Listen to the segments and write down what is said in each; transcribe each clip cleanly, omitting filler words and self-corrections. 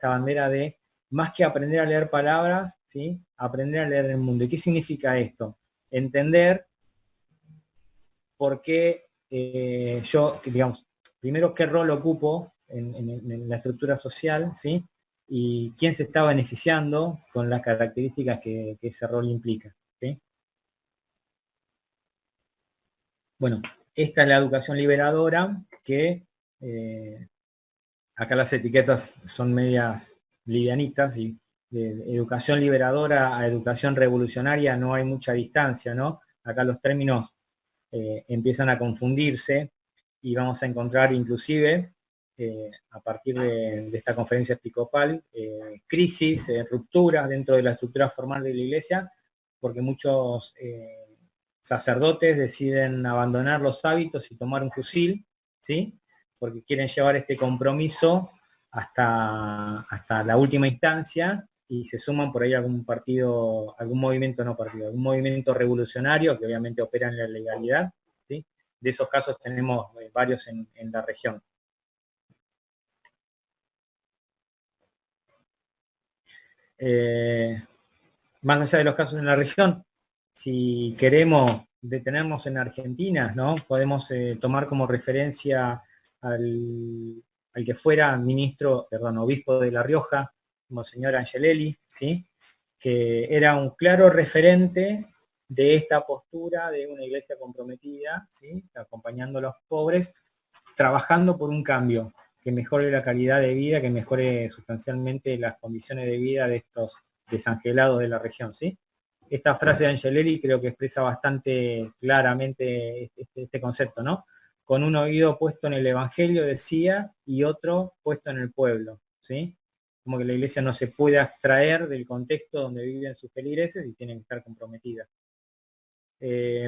esta bandera de más que aprender a leer palabras, ¿sí? Aprender a leer el mundo. ¿Y qué significa esto? Entender por qué yo, digamos, primero qué rol ocupo en la estructura social, ¿sí? Y quién se está beneficiando con las características que ese rol implica, ¿sí? Bueno, esta es la educación liberadora, que acá las etiquetas son medias livianitas, y de educación liberadora a educación revolucionaria no hay mucha distancia, ¿no? Acá los términos empiezan a confundirse, y vamos a encontrar inclusive, a partir de esta conferencia episcopal, crisis, rupturas dentro de la estructura formal de la Iglesia, porque muchos sacerdotes deciden abandonar los hábitos y tomar un fusil, ¿sí? Porque quieren llevar este compromiso hasta la última instancia, y se suman por ahí algún partido, algún movimiento, no partido, algún movimiento revolucionario que obviamente opera en la legalidad, ¿sí? De esos casos tenemos varios en la región. Más allá de los casos en la región, si queremos detenernos en Argentina, ¿no? Podemos tomar como referencia al que fuera obispo de La Rioja, Monseñor Angelelli, ¿sí? Que era un claro referente de esta postura de una iglesia comprometida, ¿sí? Acompañando a los pobres, trabajando por un cambio que mejore la calidad de vida, que mejore sustancialmente las condiciones de vida de estos desangelados de la región, ¿sí? Esta frase de Angelelli creo que expresa bastante claramente este concepto, ¿no? Con un oído puesto en el Evangelio, decía, y otro puesto en el pueblo, ¿sí? Como que la iglesia no se puede abstraer del contexto donde viven sus feligreses y tienen que estar comprometidas.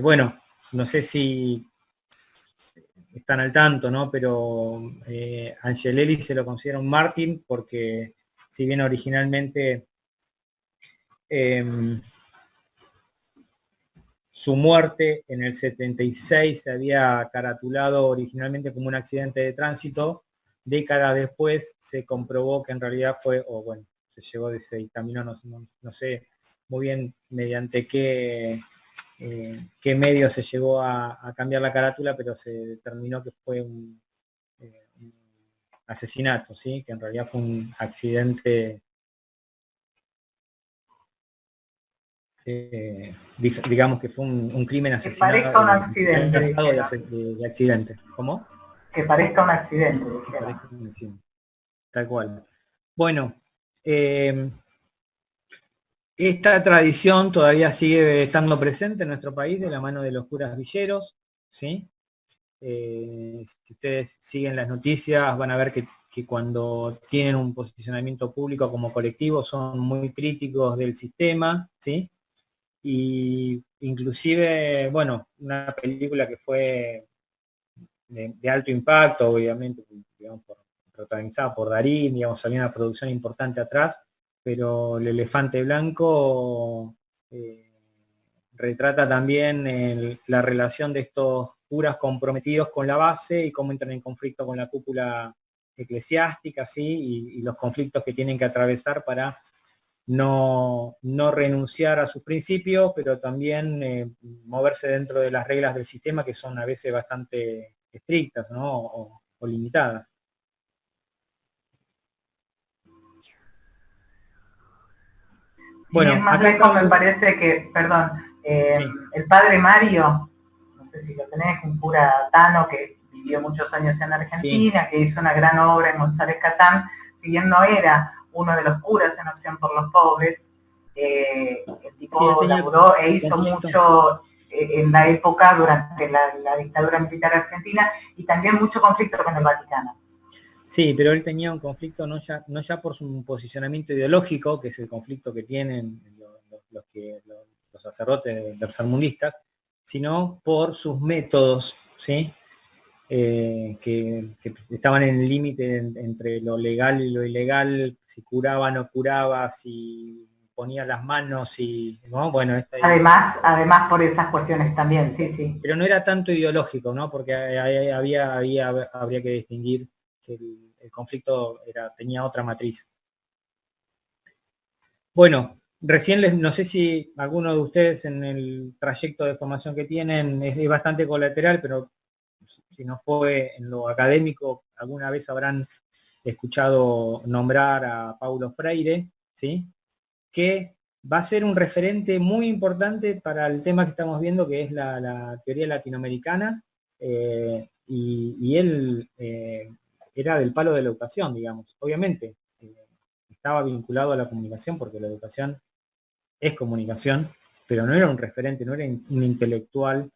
Bueno, no sé si están al tanto, ¿no? Pero Angelelli se lo considera un mártir porque, si bien originalmente su muerte en el 76 se había caratulado originalmente como un accidente de tránsito, décadas después se comprobó que en realidad fue, se llegó de ese camino, no sé muy bien mediante qué medio se llegó a cambiar la carátula, pero se determinó que fue un asesinato, ¿sí? Que en realidad fue un accidente, digamos que fue un crimen asesinado. Que parezca un accidente. De accidente. ¿Cómo? Que parezca un accidente. Que parezca un accidente. Tal cual. Bueno, esta tradición todavía sigue estando presente en nuestro país de la mano de los curas villeros, ¿sí? Si ustedes siguen las noticias van a ver que cuando tienen un posicionamiento público como colectivo son muy críticos del sistema, ¿sí? Y inclusive, bueno, una película que fue de alto impacto, obviamente, digamos, protagonizada por Darín, digamos, había una producción importante atrás, pero El elefante blanco retrata también la relación de estos curas comprometidos con la base y cómo entran en conflicto con la cúpula eclesiástica, ¿sí? Y los conflictos que tienen que atravesar para no renunciar a sus principios, pero también moverse dentro de las reglas del sistema, que son a veces bastante estrictas, ¿no? o limitadas. Bueno, más lejos me parece que, perdón, el padre Mario, no sé si lo tenés, un cura tano que vivió muchos años en Argentina, sí, que hizo una gran obra en González Catán, si bien no era uno de los curas en Opción por los Pobres, el tipo laburó e hizo mucho en la época durante la dictadura militar argentina, y también mucho conflicto con el Vaticano. Sí, pero él tenía un conflicto no ya por su posicionamiento ideológico, que es el conflicto que tienen los sacerdotes tercermundistas, sino por sus métodos, ¿sí? Que estaban en el límite entre lo legal y lo ilegal, si curaba o no curaba, si ponía las manos, y ¿no? Bueno, además por esas cuestiones también, sí, sí. Pero no era tanto ideológico, ¿no? Porque habría que distinguir que el conflicto tenía otra matriz. Bueno, recién no sé si alguno de ustedes en el trayecto de formación que tienen es bastante colateral, pero si no fue en lo académico, alguna vez habrán escuchado nombrar a Paulo Freire, ¿sí? Que va a ser un referente muy importante para el tema que estamos viendo, que es la teoría latinoamericana, y él era del palo de la educación, digamos. Obviamente, estaba vinculado a la comunicación, porque la educación es comunicación, pero no era un referente, no era un intelectual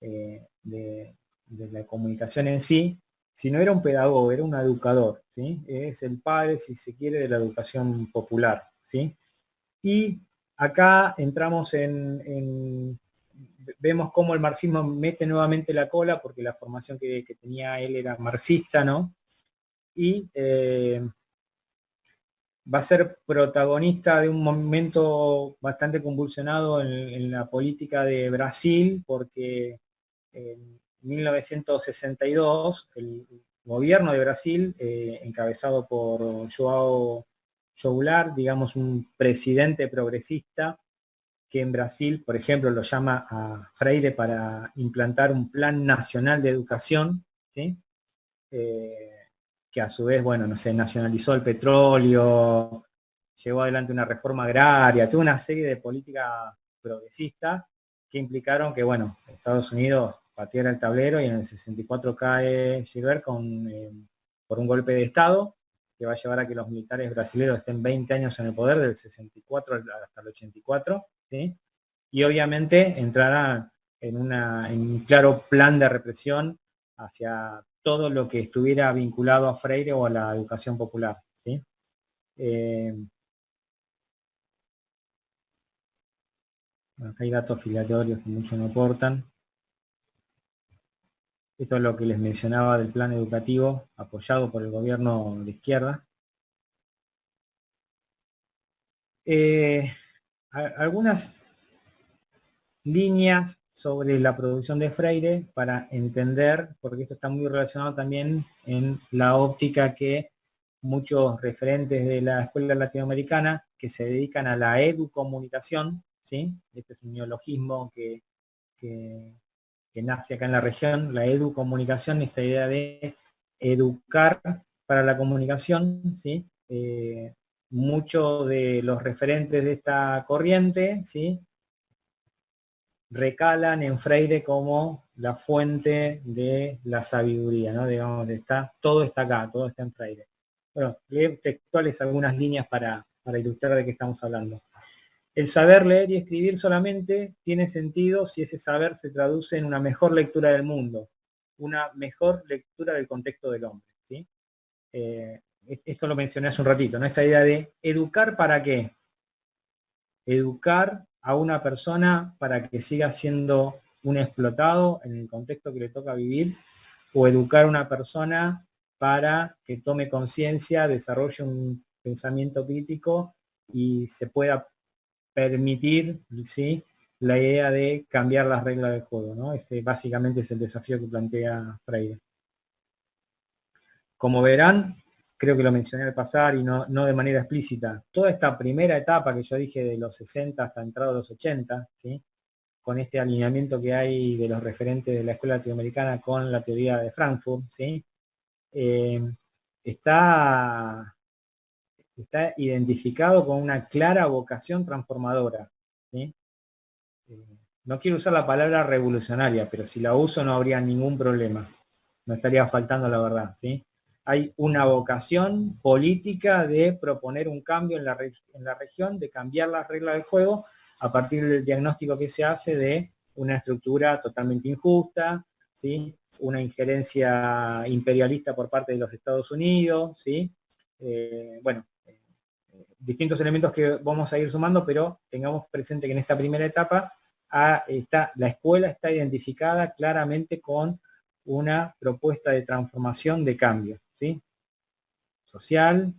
de la comunicación en sí, sino era un pedagogo, era un educador, ¿sí? Es el padre, si se quiere, de la educación popular, ¿sí? Y acá entramos vemos cómo el marxismo mete nuevamente la cola, porque la formación que tenía él era marxista, ¿no? Y va a ser protagonista de un momento bastante convulsionado en la política de Brasil, porque en 1962 el gobierno de Brasil, encabezado por João Goulart, digamos un presidente progresista, que en Brasil, por ejemplo, lo llama a Freire para implantar un plan nacional de educación, ¿sí? Que a su vez, bueno, no sé, nacionalizó el petróleo, llevó adelante una reforma agraria, tuvo una serie de políticas progresistas que implicaron que, bueno, Estados Unidos pateara el tablero y en el 64 cae Gilbert por un golpe de Estado que va a llevar a que los militares brasileños estén 20 años en el poder, del 64 hasta el 84, ¿sí? Y obviamente entrará en un claro plan de represión hacia todo lo que estuviera vinculado a Freire o a la educación popular, ¿sí? Acá hay datos filiatorios que muchos no aportan. Esto es lo que les mencionaba del plan educativo apoyado por el gobierno de izquierda. Algunas líneas sobre la producción de Freire para entender, porque esto está muy relacionado también en la óptica que muchos referentes de la escuela latinoamericana que se dedican a la educomunicación, ¿sí? Este es un neologismo que nace acá en la región, la educomunicación, esta idea de educar para la comunicación, ¿sí? Muchos de los referentes de esta corriente, ¿sí? Recalan en Freire como la fuente de la sabiduría, ¿no? Digamos, todo está acá, todo está en Freire. Bueno, leo textuales algunas líneas para ilustrar de qué estamos hablando. El saber leer y escribir solamente tiene sentido si ese saber se traduce en una mejor lectura del mundo, una mejor lectura del contexto del hombre, ¿sí? Esto lo mencioné hace un ratito, ¿no? Esta idea de educar para qué. Educar a una persona para que siga siendo un explotado en el contexto que le toca vivir, o educar a una persona para que tome conciencia, desarrolle un pensamiento crítico y se pueda permitir, ¿sí?, la idea de cambiar las reglas del juego, ¿no? Este básicamente es el desafío que plantea Freire. Como verán, creo que lo mencioné al pasar y no de manera explícita, toda esta primera etapa que yo dije de los 60 hasta entrado a los 80, ¿sí?, con este alineamiento que hay de los referentes de la escuela latinoamericana con la teoría de Frankfurt, ¿sí? Está identificado con una clara vocación transformadora, ¿sí? No quiero usar la palabra revolucionaria, pero si la uso no habría ningún problema. No estaría faltando la verdad, ¿sí? Hay una vocación política de proponer un cambio en la región, de cambiar las reglas del juego a partir del diagnóstico que se hace de una estructura totalmente injusta, ¿sí? Una injerencia imperialista por parte de los Estados Unidos, ¿sí? Bueno, distintos elementos que vamos a ir sumando, pero tengamos presente que en esta primera etapa la escuela está identificada claramente con una propuesta de transformación, de cambio, ¿sí? Social,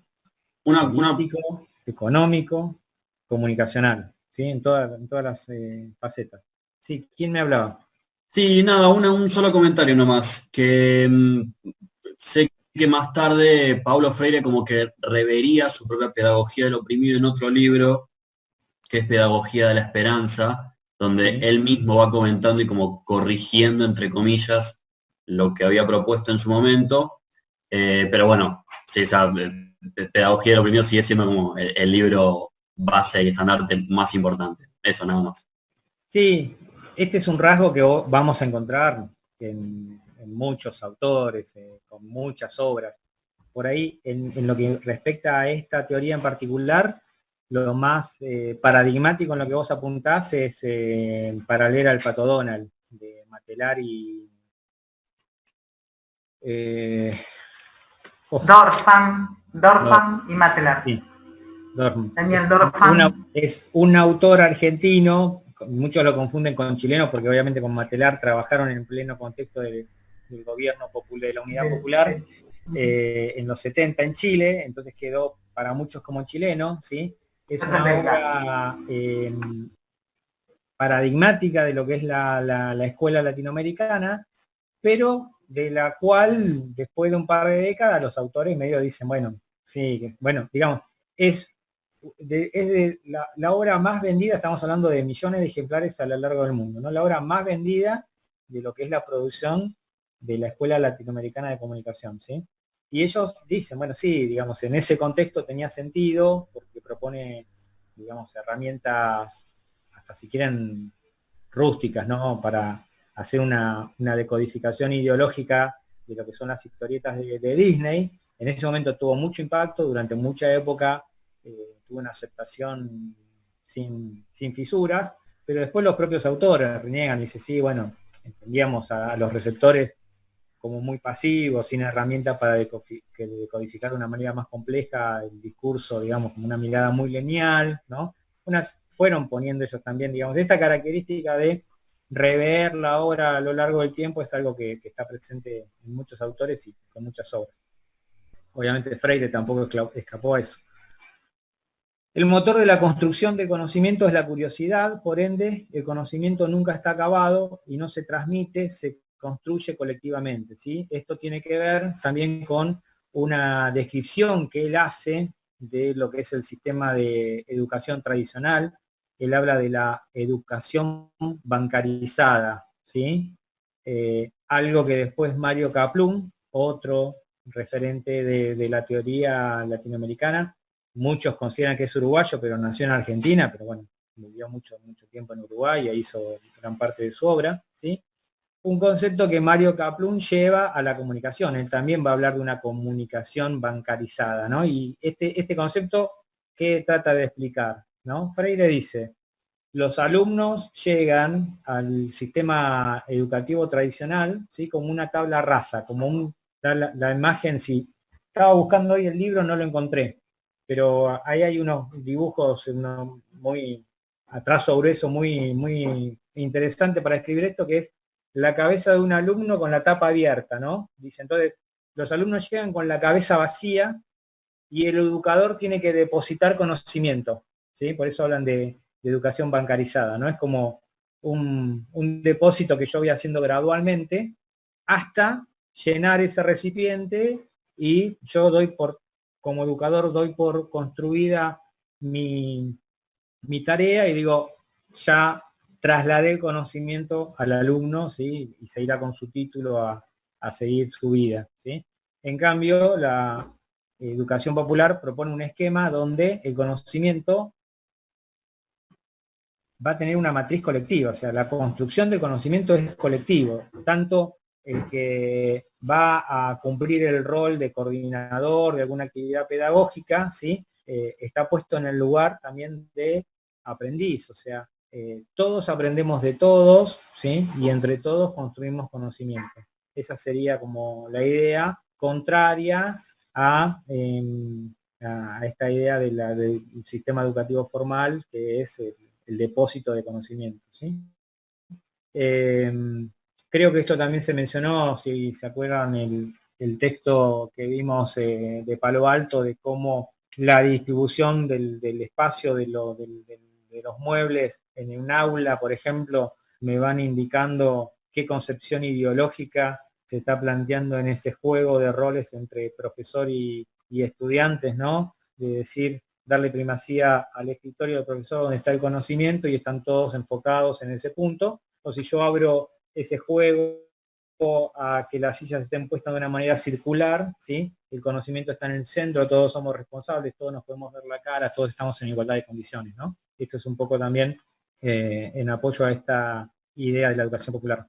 político, económico, comunicacional, ¿sí? En todas las facetas. Sí, ¿quién me hablaba? Sí, nada, un solo comentario nomás, que sé que más tarde Paulo Freire como que revería su propia pedagogía del oprimido en otro libro, que es Pedagogía de la Esperanza, donde él mismo va comentando y como corrigiendo, entre comillas, lo que había propuesto en su momento. Pero bueno, sí, esa Pedagogía de lo Oprimido sigue siendo como el libro base y estandarte más importante. Eso, nada más. Sí, este es un rasgo que vamos a encontrar en muchos autores, con muchas obras. Por ahí, en lo que respecta a esta teoría en particular, lo más paradigmático en lo que vos apuntás es Paralela al Pato Donald, de Matelar y... Dorfman y Matelar. Sí, Dorfman. Daniel Dorfman. Es un autor argentino, muchos lo confunden con chileno porque obviamente con Matelar trabajaron en pleno contexto del gobierno popular, de la Unidad Popular, en los 70 en Chile, entonces quedó para muchos como chileno, ¿sí? Es una obra paradigmática de lo que es la escuela latinoamericana, pero de la cual después de un par de décadas los autores medio dicen, bueno, sí, bueno, digamos, es de la obra más vendida, estamos hablando de millones de ejemplares a lo largo del mundo, ¿no? La obra más vendida de lo que es la producción de la Escuela Latinoamericana de Comunicación, ¿sí? Y ellos dicen, bueno, sí, digamos, en ese contexto tenía sentido, porque propone, digamos, herramientas, hasta si quieren, rústicas, ¿no? Para hacer una decodificación ideológica de lo que son las historietas de Disney. En ese momento tuvo mucho impacto, durante mucha época tuvo una aceptación sin fisuras, pero después los propios autores reniegan y dicen, sí, bueno, entendíamos a los receptores como muy pasivos, sin herramientas para decodificar de una manera más compleja el discurso, digamos, como una mirada muy lineal, ¿no? Fueron poniendo ellos también, digamos, esta característica de rever la obra a lo largo del tiempo es algo que está presente en muchos autores y con muchas obras. Obviamente Freire tampoco escapó a eso. El motor de la construcción de conocimiento es la curiosidad, por ende, el conocimiento nunca está acabado y no se transmite, se construye colectivamente, ¿sí? Esto tiene que ver también con una descripción que él hace de lo que es el sistema de educación tradicional. Él habla de la educación bancarizada, ¿sí? Algo que después Mario Kaplun, otro referente de la teoría latinoamericana, muchos consideran que es uruguayo, pero nació en Argentina, pero bueno, vivió mucho tiempo en Uruguay y hizo gran parte de su obra, ¿sí? Un concepto que Mario Kaplun lleva a la comunicación. Él también va a hablar de una comunicación bancarizada, ¿no? Y este concepto, ¿qué trata de explicar? ¿No? Freire dice, los alumnos llegan al sistema educativo tradicional, ¿sí? Como una tabla rasa, como la imagen, si estaba buscando hoy el libro, no lo encontré, pero ahí hay unos dibujos muy a trazo grueso, muy interesante para escribir esto, que es la cabeza de un alumno con la tapa abierta, ¿no? Dice, entonces, los alumnos llegan con la cabeza vacía y el educador tiene que depositar conocimiento, ¿sí? Por eso hablan de educación bancarizada, ¿no? Es como un depósito que yo voy haciendo gradualmente hasta llenar ese recipiente y yo como educador doy por construida mi tarea y digo, ya trasladé el conocimiento al alumno, ¿sí? Y se irá con su título a seguir su vida, ¿sí? En cambio, la educación popular propone un esquema donde el conocimiento va a tener una matriz colectiva, o sea, la construcción del conocimiento es colectivo, tanto el que va a cumplir el rol de coordinador de alguna actividad pedagógica, ¿sí? Está puesto en el lugar también de aprendiz, o sea, todos aprendemos de todos, ¿sí? Y entre todos construimos conocimiento. Esa sería como la idea contraria a esta idea del sistema educativo formal, que es el depósito de conocimiento, ¿sí? Creo que esto también se mencionó, si se acuerdan, el texto que vimos de Palo Alto, de cómo la distribución del espacio de los muebles en un aula, por ejemplo, me van indicando qué concepción ideológica se está planteando en ese juego de roles entre profesor y estudiantes, ¿no? De decir, darle primacía al escritorio del profesor donde está el conocimiento y están todos enfocados en ese punto, o si yo abro ese juego a que las sillas estén puestas de una manera circular, ¿sí? El conocimiento está en el centro, todos somos responsables, todos nos podemos ver la cara, todos estamos en igualdad de condiciones, ¿no? Esto es un poco también en apoyo a esta idea de la educación popular.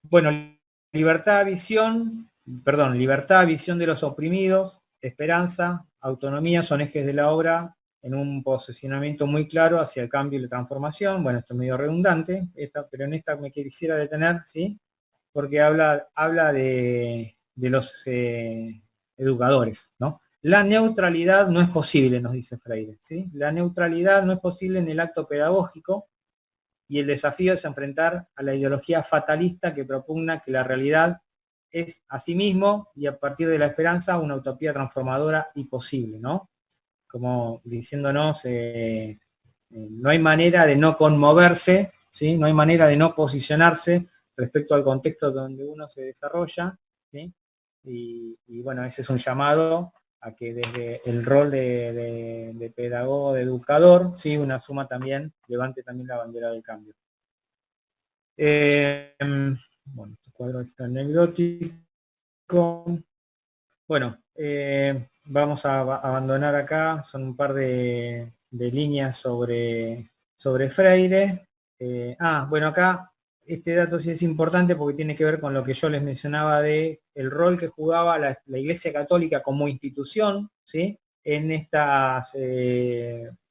Bueno, libertad, visión de los oprimidos, esperanza, autonomía son ejes de la obra en un posicionamiento muy claro hacia el cambio y la transformación. Bueno, esto es medio redundante, pero en esta me quisiera detener, ¿sí? Porque habla de los educadores, ¿no? La neutralidad no es posible, nos dice Freire, ¿sí? La neutralidad no es posible en el acto pedagógico, y el desafío es enfrentar a la ideología fatalista que propugna que la realidad es a sí mismo y a partir de la esperanza una utopía transformadora y posible, ¿no? Como diciéndonos, no hay manera de no conmoverse, ¿sí? No hay manera de no posicionarse respecto al contexto donde uno se desarrolla, ¿sí? Y bueno, ese es un llamado a que desde el rol de pedagogo, de educador, ¿sí? Una suma también, levante también la bandera del cambio. Bueno, este cuadro es anecdótico. Bueno, vamos a abandonar acá, son un par de líneas sobre Freire. Bueno, acá este dato sí es importante porque tiene que ver con lo que yo les mencionaba de el rol que jugaba la Iglesia Católica como institución, ¿sí? En estas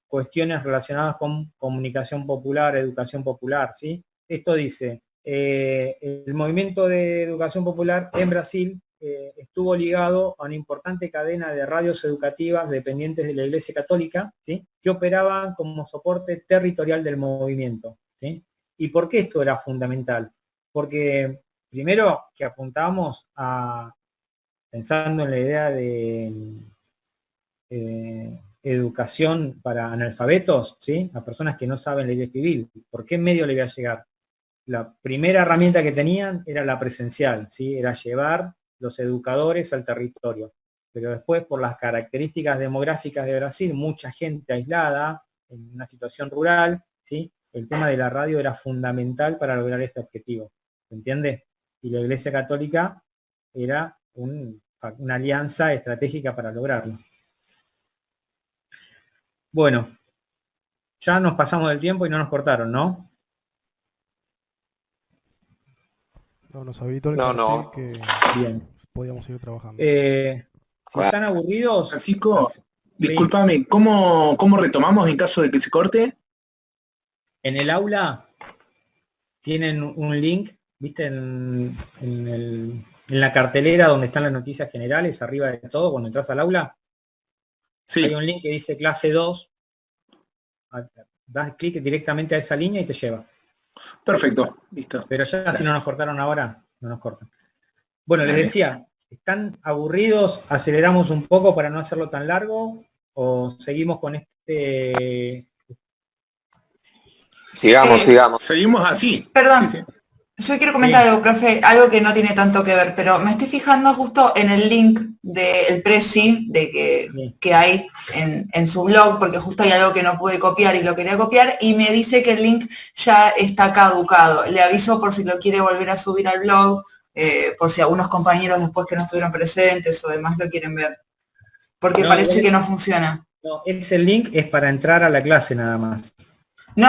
cuestiones relacionadas con comunicación popular, educación popular, ¿sí? Esto dice, el movimiento de educación popular en Brasil estuvo ligado a una importante cadena de radios educativas dependientes de la Iglesia Católica, ¿sí? Que operaban como soporte territorial del movimiento, ¿sí? ¿Y por qué esto era fundamental? Porque primero que apuntábamos a, pensando en la idea de educación para analfabetos, ¿sí? A personas que no saben leer y escribir, ¿por qué medio le iba a llegar? La primera herramienta que tenían era la presencial, ¿sí? Era llevar los educadores al territorio. Pero después, por las características demográficas de Brasil, mucha gente aislada, en una situación rural, ¿sí? El tema de la radio era fundamental para lograr este objetivo, ¿se entiende? Y la Iglesia Católica era una alianza estratégica para lograrlo. Bueno, ya nos pasamos del tiempo y no nos cortaron, ¿no? No, nos habilitó el cartel que bien. Podíamos seguir trabajando. Si están aburridos... Francisco, discúlpame, ¿cómo retomamos en caso de que se corte? En el aula tienen un link, ¿viste? En la cartelera donde están las noticias generales, arriba de todo, cuando entras al aula, sí. Hay un link que dice clase 2, das clic directamente a esa línea y te lleva. Perfecto, listo. Pero ya gracias. Si no nos cortaron ahora, no nos cortan. Bueno, les decía, ¿están aburridos? ¿Aceleramos un poco para no hacerlo tan largo? ¿O seguimos con este...? Sigamos. Seguimos así. Perdón, sí. Yo quiero comentar algo, profe, algo que no tiene tanto que ver, pero me estoy fijando justo en el link del Prezi que hay en su blog, porque justo hay algo que no pude copiar y lo quería copiar, y me dice que el link ya está caducado. Le aviso por si lo quiere volver a subir al blog, por si algunos compañeros después que no estuvieron presentes o demás lo quieren ver, porque parece que no funciona. No, ese link es para entrar a la clase nada más. No,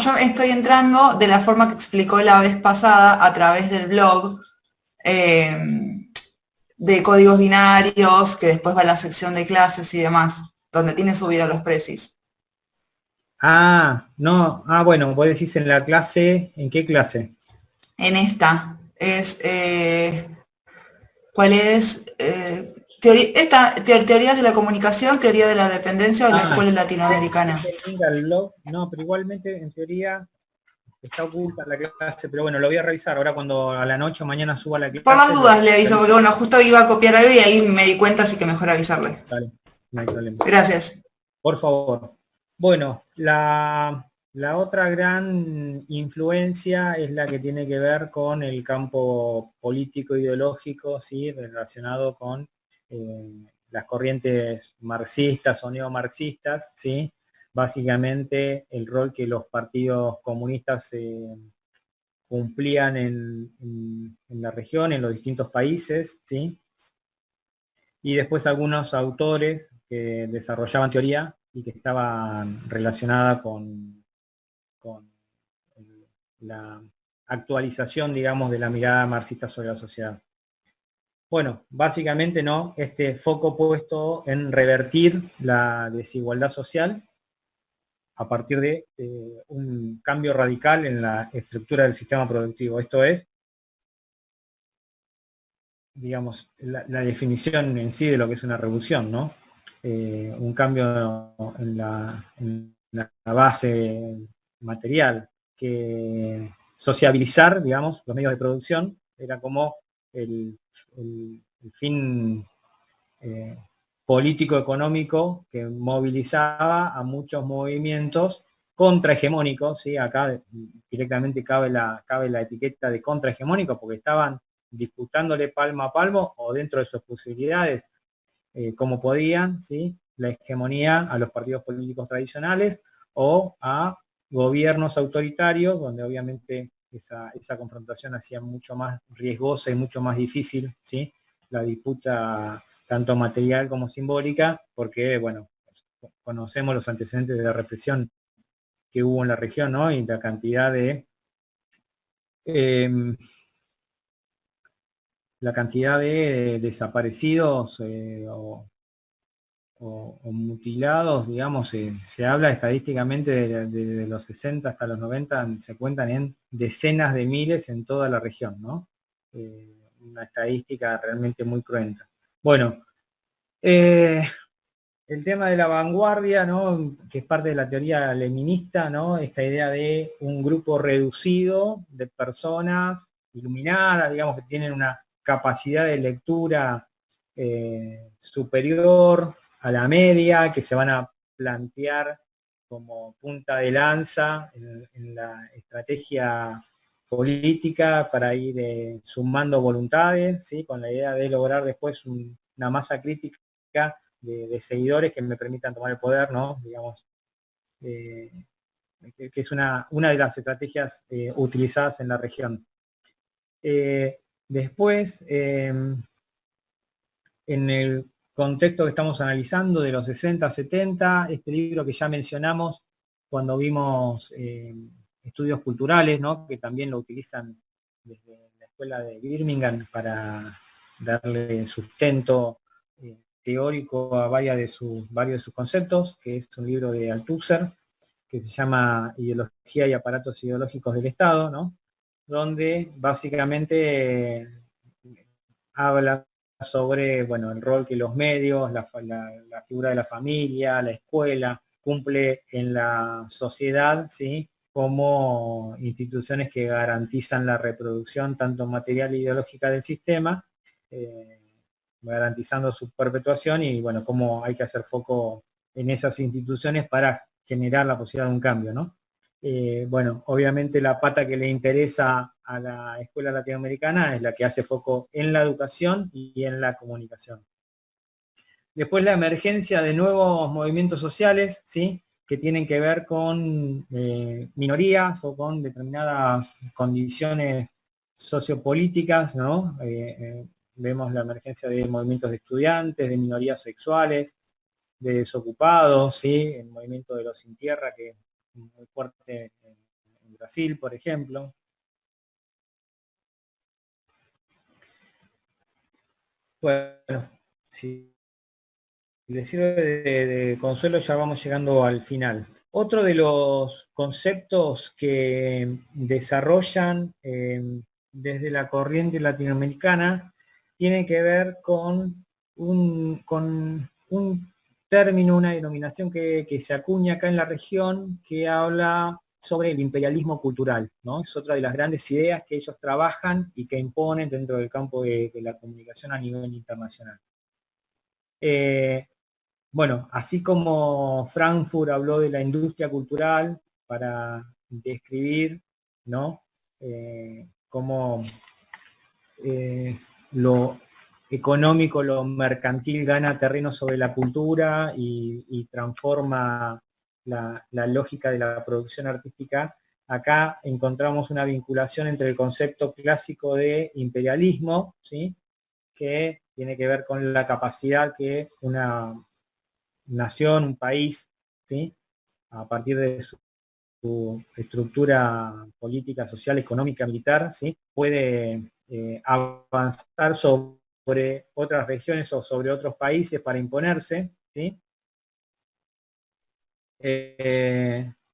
yo estoy entrando de la forma que explicó la vez pasada a través del blog de códigos binarios, que después va a la sección de clases y demás, donde tiene subido los prezis. Bueno, vos decís en la clase, ¿en qué clase? En esta, ¿cuál es? Teorías de la comunicación, teoría de la dependencia o la escuela latinoamericana. No, pero igualmente en teoría está oculta la clase, pero bueno, lo voy a revisar ahora cuando a la noche o mañana suba la clase. Por las dudas le aviso, porque bueno, justo iba a copiar algo y ahí me di cuenta, así que mejor avisarle. Dale, no hay problema. Gracias. Por favor. Bueno, la otra gran influencia es la que tiene que ver con el campo político ideológico, ¿sí? Relacionado con las corrientes marxistas o neomarxistas, ¿sí? Básicamente el rol que los partidos comunistas cumplían en la región, en los distintos países, ¿sí? Y después algunos autores que desarrollaban teoría y que estaban relacionadas con la actualización, digamos, de la mirada marxista sobre la sociedad. Bueno, básicamente, ¿no? Este foco puesto en revertir la desigualdad social a partir de un cambio radical en la estructura del sistema productivo. Esto es, digamos, la definición en sí de lo que es una revolución, ¿no? Un cambio en la base material, que sociabilizar, digamos, los medios de producción era como el fin político-económico que movilizaba a muchos movimientos contrahegemónicos, ¿sí? Acá directamente cabe la etiqueta de contrahegemónico porque estaban disputándole palmo a palmo o dentro de sus posibilidades como podían, ¿sí? La hegemonía a los partidos políticos tradicionales o a gobiernos autoritarios, donde obviamente esa confrontación hacía mucho más riesgosa y mucho más difícil, ¿sí? La disputa tanto material como simbólica, porque, bueno, conocemos los antecedentes de la represión que hubo en la región, ¿no? Y la cantidad de desaparecidos o mutilados, digamos, se habla estadísticamente de los 60 hasta los 90, se cuentan en decenas de miles en toda la región, ¿no? Una estadística realmente muy cruenta. Bueno, el tema de la vanguardia, ¿no? Que es parte de la teoría leninista, ¿no? Esta idea de un grupo reducido de personas iluminadas, digamos, que tienen una capacidad de lectura superior a la media, que se van a plantear como punta de lanza en la estrategia política para ir sumando voluntades, ¿sí? Con la idea de lograr después una masa crítica de seguidores que me permitan tomar el poder, ¿no? Digamos, que es una de las estrategias utilizadas en la región. Después, en el contexto que estamos analizando de los 60, 70, este libro que ya mencionamos cuando vimos estudios culturales, ¿no? Que también lo utilizan desde la escuela de Birmingham para darle sustento teórico a varios de sus conceptos, que es un libro de Althusser, que se llama Ideología y aparatos ideológicos del Estado, ¿no? Donde básicamente habla sobre, bueno, el rol que los medios, la figura de la familia, la escuela, cumple en la sociedad, ¿sí? Como instituciones que garantizan la reproducción tanto material e ideológica del sistema, garantizando su perpetuación y, bueno, cómo hay que hacer foco en esas instituciones para generar la posibilidad de un cambio, ¿no? Bueno, obviamente la pata que le interesa a la escuela latinoamericana es la que hace foco en la educación y en la comunicación. Después la emergencia de nuevos movimientos sociales, ¿sí? Que tienen que ver con minorías o con determinadas condiciones sociopolíticas, ¿no? Vemos la emergencia de movimientos de estudiantes, de minorías sexuales, de desocupados, ¿sí? El movimiento de los sin tierra, que es muy fuerte en Brasil, por ejemplo. Bueno, si les sirve de consuelo, ya vamos llegando al final. Otro de los conceptos que desarrollan desde la corriente latinoamericana tiene que ver con un término, una denominación que se acuña acá en la región, que habla sobre el imperialismo cultural, ¿no? Es otra de las grandes ideas que ellos trabajan y que imponen dentro del campo de la comunicación a nivel internacional. Bueno, así como Frankfurt habló de la industria cultural para describir, ¿no? Cómo económico, lo mercantil gana terreno sobre la cultura y transforma la lógica de la producción artística, acá encontramos una vinculación entre el concepto clásico de imperialismo, ¿sí?, que tiene que ver con la capacidad que una nación, un país, ¿sí?, a partir de su estructura política, social, económica, militar, ¿sí?, puede avanzar sobre otras regiones o sobre otros países para imponerse, ¿sí?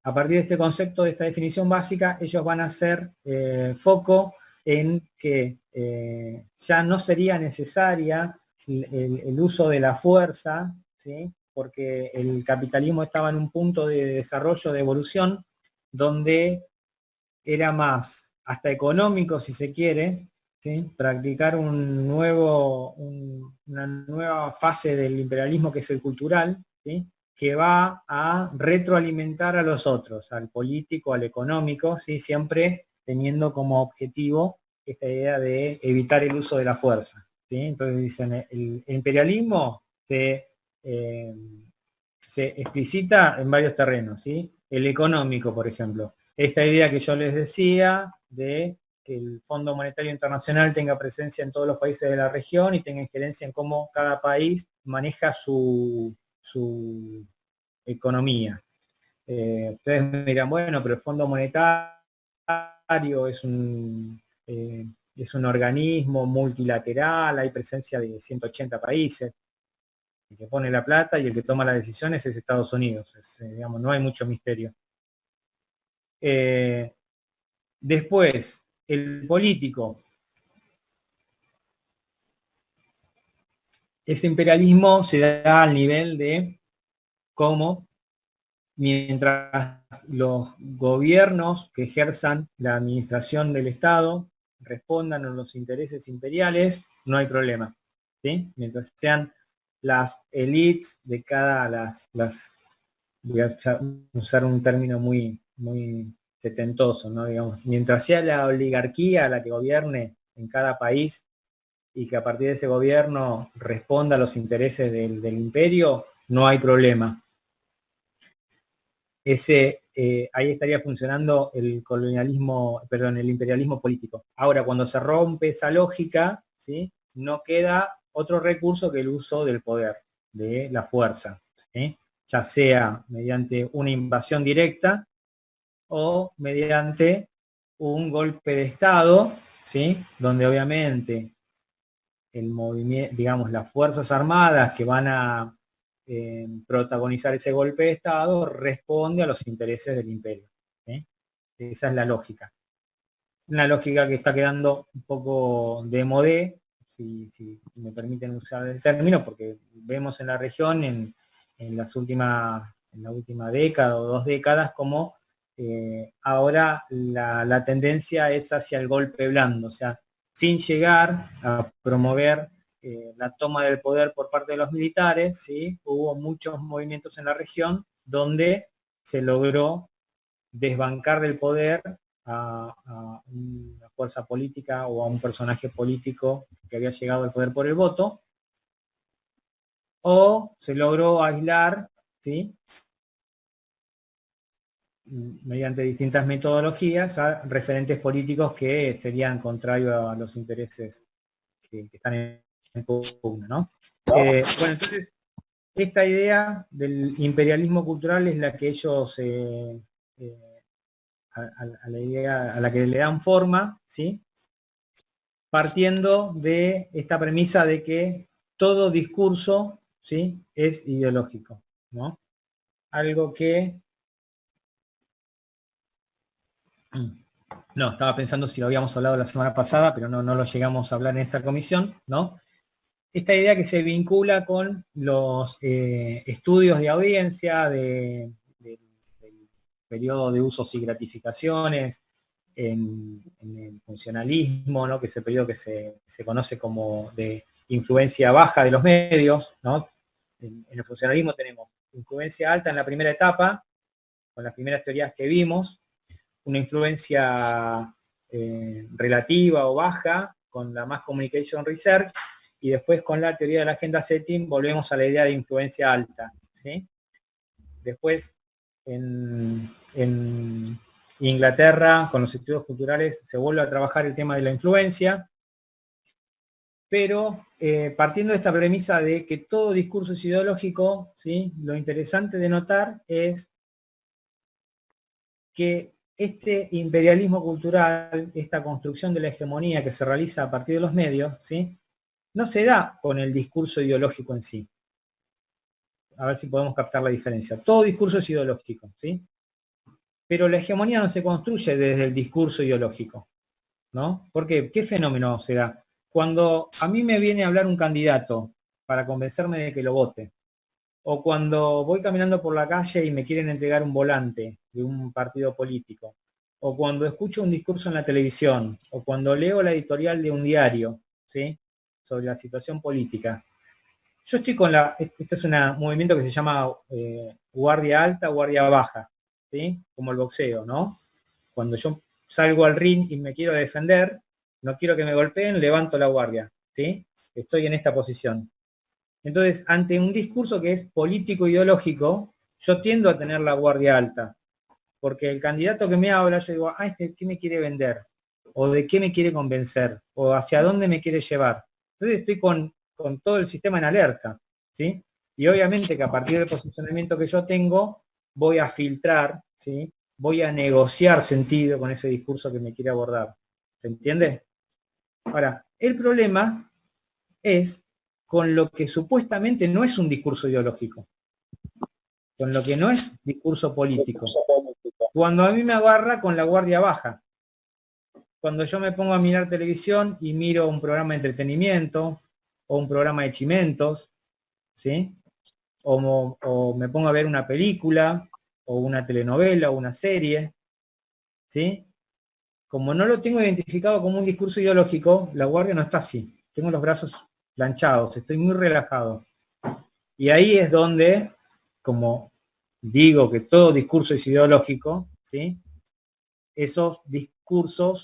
A partir de este concepto, de esta definición básica, ellos van a hacer foco en que ya no sería necesaria el uso de la fuerza, ¿sí?, porque el capitalismo estaba en un punto de desarrollo, de evolución, donde era más, hasta económico si se quiere, ¿sí?, practicar una nueva fase del imperialismo que es el cultural, ¿sí?, que va a retroalimentar a los otros, al político, al económico, ¿sí?, siempre teniendo como objetivo esta idea de evitar el uso de la fuerza, ¿sí? Entonces dicen, el imperialismo se explicita en varios terrenos, ¿sí? El económico, por ejemplo. Esta idea que yo les decía de que el Fondo Monetario Internacional tenga presencia en todos los países de la región y tenga injerencia en cómo cada país maneja su economía. Ustedes me dirán, bueno, pero el Fondo Monetario es un organismo multilateral, hay presencia de 180 países. El que pone la plata y el que toma las decisiones es Estados Unidos. Digamos, no hay mucho misterio. Después, el político. Ese imperialismo se da al nivel de cómo, mientras los gobiernos que ejerzan la administración del Estado respondan a los intereses imperiales, no hay problema, ¿sí? Mientras sean las élites de cada, voy a usar un término muy setentoso, ¿no? Digamos, mientras sea la oligarquía la que gobierne en cada país y que a partir de ese gobierno responda a los intereses del imperio, no hay problema. Ahí estaría funcionando el colonialismo, perdón, el imperialismo político. Ahora, cuando se rompe esa lógica, ¿sí?, no queda otro recurso que el uso del poder, de la fuerza, ¿sí?, ya sea mediante una invasión directa o mediante un golpe de Estado, ¿sí?, donde obviamente el movimiento, digamos, las Fuerzas Armadas que van a protagonizar ese golpe de Estado responde a los intereses del imperio, ¿sí? Esa es la lógica. Una lógica que está quedando un poco de modé, si me permiten usar el término, porque vemos en la región en la última década o 2 décadas como ahora la tendencia es hacia el golpe blando, o sea, sin llegar a promover la toma del poder por parte de los militares, ¿sí?, hubo muchos movimientos en la región donde se logró desbancar del poder a una fuerza política o a un personaje político que había llegado al poder por el voto, o se logró aislar, ¿sí?, mediante distintas metodologías a referentes políticos que serían contrarios a los intereses que están en pugna, ¿no? Bueno, entonces, esta idea del imperialismo cultural es la que ellos, a la idea a la que le dan forma, ¿sí?, partiendo de esta premisa de que todo discurso, ¿sí?, es ideológico, ¿no? Algo que... No, estaba pensando si lo habíamos hablado la semana pasada, pero no lo llegamos a hablar en esta comisión, ¿no? Esta idea que se vincula con los estudios de audiencia del periodo de usos y gratificaciones en el funcionalismo, ¿no?, que es el periodo que se conoce como de influencia baja de los medios, ¿no? En el funcionalismo tenemos influencia alta en la primera etapa, con las primeras teorías que vimos, una influencia relativa o baja con la Mass Communication Research, y después con la teoría de la agenda setting volvemos a la idea de influencia alta, ¿sí? Después, en Inglaterra, con los estudios culturales, se vuelve a trabajar el tema de la influencia, pero partiendo de esta premisa de que todo discurso es ideológico, ¿sí? Lo interesante de notar es que este imperialismo cultural, esta construcción de la hegemonía que se realiza a partir de los medios, ¿sí? No se da con el discurso ideológico en sí. A ver si podemos captar la diferencia. Todo discurso es ideológico, ¿sí? Pero la hegemonía no se construye desde el discurso ideológico, ¿no? ¿Por qué? ¿Qué fenómeno se da? Cuando a mí me viene a hablar un candidato para convencerme de que lo vote, o cuando voy caminando por la calle y me quieren entregar un volante de un partido político, o cuando escucho un discurso en la televisión, o cuando leo la editorial de un diario, ¿sí? Sobre la situación política. Yo estoy con este es un movimiento que se llama guardia alta, guardia baja, ¿sí? Como el boxeo, ¿no? Cuando yo salgo al ring y me quiero defender, no quiero que me golpeen, levanto la guardia, ¿sí? Estoy en esta posición. Entonces, ante un discurso que es político-ideológico, yo tiendo a tener la guardia alta, porque el candidato que me habla, yo digo, ¿qué me quiere vender? ¿O de qué me quiere convencer? ¿O hacia dónde me quiere llevar? Entonces estoy con todo el sistema en alerta, ¿sí? Y obviamente que a partir del posicionamiento que yo tengo, voy a filtrar, ¿sí? Voy a negociar sentido con ese discurso que me quiere abordar. ¿Se entiende? Ahora, el problema es con lo que supuestamente no es un discurso ideológico, con lo que no es discurso político. Cuando a mí me agarra con la guardia baja, cuando yo me pongo a mirar televisión y miro un programa de entretenimiento, o un programa de chimentos, ¿sí? O me pongo a ver una película, o una telenovela, o una serie, ¿sí? Como no lo tengo identificado como un discurso ideológico, la guardia no está así. Tengo los brazos planchados, estoy muy relajado. Y ahí es donde, como digo que todo discurso es ideológico, ¿sí? Esos discursos